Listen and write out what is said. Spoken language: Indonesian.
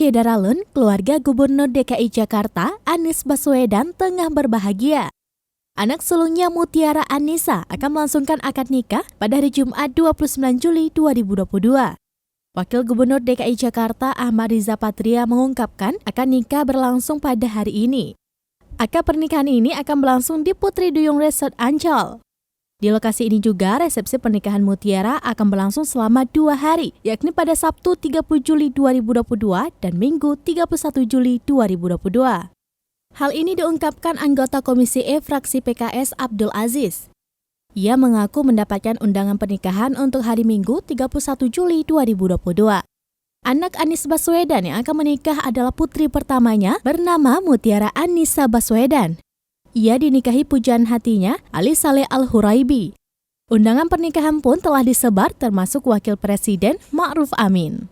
Syedaralun, keluarga Gubernur DKI Jakarta, Anies Baswedan tengah berbahagia. Anak sulungnya Mutiara Annisa akan melangsungkan akad nikah pada hari Jumat 29 Juli 2022. Wakil Gubernur DKI Jakarta Ahmad Riza Patria mengungkapkan akad nikah berlangsung pada hari ini. Akad pernikahan ini akan berlangsung di Putri Duyung Resort Ancol. Di lokasi ini juga resepsi pernikahan Mutiara akan berlangsung selama 2 hari, yakni pada Sabtu 30 Juli 2022 dan Minggu 31 Juli 2022. Hal ini diungkapkan anggota Komisi E fraksi PKS Abdul Aziz. Ia mengaku mendapatkan undangan pernikahan untuk hari Minggu 31 Juli 2022. Anak Anies Baswedan yang akan menikah adalah putri pertamanya bernama Mutiara Annisa Baswedan. Ia dinikahi pujaan hatinya, Ali Saleh Al-Huraibi. Undangan pernikahan pun telah disebar termasuk Wakil Presiden Ma'ruf Amin.